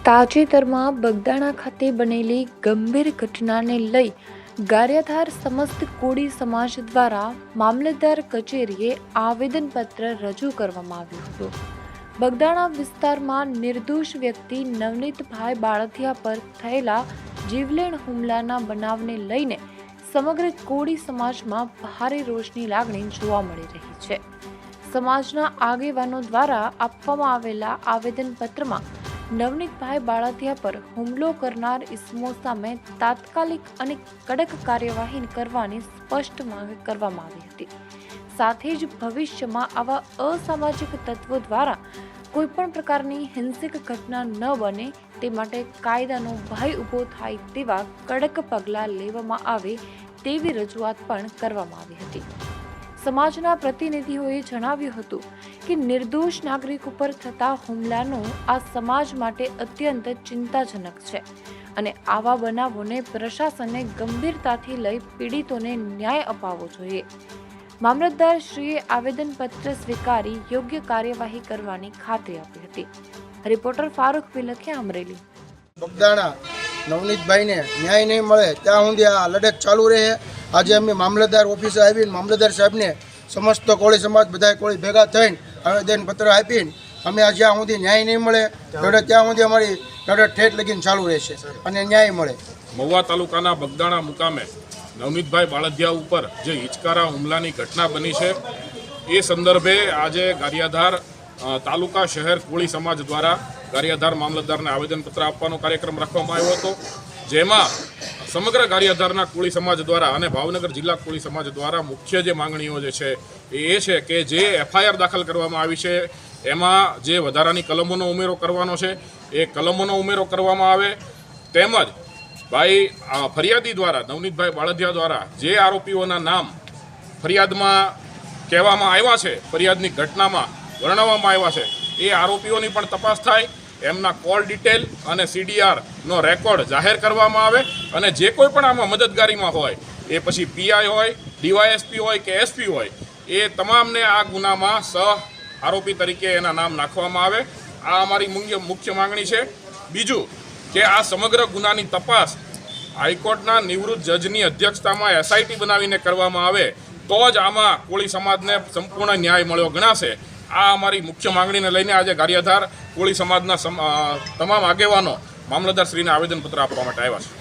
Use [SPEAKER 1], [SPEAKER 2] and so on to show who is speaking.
[SPEAKER 1] તાજેતરમાં બગદાણા ખાતે બનેલી ગંભીર ઘટનાને લઈ ગારિયાધાર સમસ્ત કોળી સમાજ દ્વારા મામલતદાર કચેરીએ આવેદનપત્ર રજૂ કરવામાં આવ્યું હતું। બગદાણા વિસ્તારમાં નિર્દોષ વ્યક્તિ નવનીતભાઈ બાળથિયા પર થયેલા જીવલેણ હુમલાના બનાવને લઈને સમગ્ર કોળી સમાજમાં ભારે રોષની લાગણી જોવા મળી રહી છે। સમાજના આગેવાનો દ્વારા આપવામાં આવેલા આવેદનપત્રમાં નવનીતભાઈ બાળથિયા પર હુમલો કરનાર ઇસમો સામે તાત્કાલિક અને કડક કાર્યવાહી કરવાની સ્પષ્ટ માંગ કરવામાં આવી હતી। સાથે જ ભવિષ્યમાં આવા અસામાજિક તત્વો દ્વારા કોઈપણ પ્રકારની હિંસક ઘટના ન બને તે માટે કાયદાનો ભય ઊભો થાય તેવા કડક પગલાં લેવામાં આવે તેવી રજૂઆત પણ કરવામાં આવી હતી। સમાજના પ્રતિનિધિઓએ જણાવ્યું હતું કે નિર્દોષ નાગરિક ઉપર થતા હુમલાનું આ સમાજ માટે અત્યંત ચિંતાજનક છે અને આવા બનાવોને પ્રશાસને ગંભીરતાથી લઈ પીડિતોને ન્યાય અપાવવો જોઈએ। મામલતદારશ્રીએ આવેદનપત્ર સ્વીકારી યોગ્ય કાર્યવાહી કરવાની ખાતરી આપી હતી। રિપોર્ટર ફારૂક વિલખિયા, અમરેલી।
[SPEAKER 2] બગદાણા નવનીતભાઈને ન્યાય નહીં મળે ત્યાં સુધી આ લડત ચાલુ રહે। આજે અમે મામલતદાર ઓફિસે આવીને મામલતદાર સાહેબને સમસ્ત કોળી સમાજ બધા કોળી ભેગા થઈને આવેદનપત્ર આપીને અમે આ જ્યાં સુધી ન્યાય નહીં મળે લડત ત્યાં સુધી અમારી લડત ઠેઠ લગીને ચાલુ રહેશે અને ન્યાય મળે।
[SPEAKER 3] મહુવા તાલુકાના બગદાણા મુકામે નવનીતભાઈ બાળથિયા ઉપર જે હિચકારા હુમલાની ઘટના બની છે એ સંદર્ભે આજે ગારિયાધાર તાલુકા શહેર કોળી સમાજ દ્વારા ગારિયાધાર મામલતદારને આવેદનપત્ર આપવાનો કાર્યક્રમ રાખવામાં આવ્યો હતો, જેમાં સમગ્ર ગારિયાધારના કોળી સમાજ દ્વારા અને ભાવનગર જિલ્લા કોળી સમાજ દ્વારા મુખ્ય જે માંગણીઓ જે છે એ છે કે જે FIR દાખલ કરવામાં આવી છે એમાં જે વધારાની કલમોનો ઉમેરો કરવાનો છે એ કલમોનો ઉમેરો કરવામાં આવે, તેમજ ફરિયાદી દ્વારા નવનીતભાઈ બાળથિયા દ્વારા જે આરોપીઓના નામ ફરિયાદમાં કહેવામાં આવ્યા છે, ફરિયાદની ઘટનામાં વર્ણવવામાં આવ્યા છે, એ આરોપીઓની પણ તપાસ થાય, એમના કોલ ડિટેલ અને CDRનો રેકોર્ડ જાહેર કરવામાં આવે અને જે કોઈ પણ આમાં મદદગારીમાં હોય એ પછી PI હોય, DYSP હોય કે SP હોય એ તમામને આ ગુનામાં સહ આરોપી તરીકે એના નામ નાખવામાં આવે। આ અમારી મુખ્ય માંગણી છે। બીજું કે આ સમગ્ર ગુનાની તપાસ હાઈકોર્ટના નિવૃત્ત જજની અધ્યક્ષતામાં SIT બનાવીને કરવામાં આવે તો જ આમાં કોળી સમાજને સંપૂર્ણ ન્યાય મળ્યો ગણાશે। આ અમારી મુખ્ય માંગણીને લઈને આજે ગારિયાધાર કોળી સમાજના તમામ આગેવાનો મામલતદારશ્રીને આવેદનપત્ર આપવા માટે આવ્યા છે।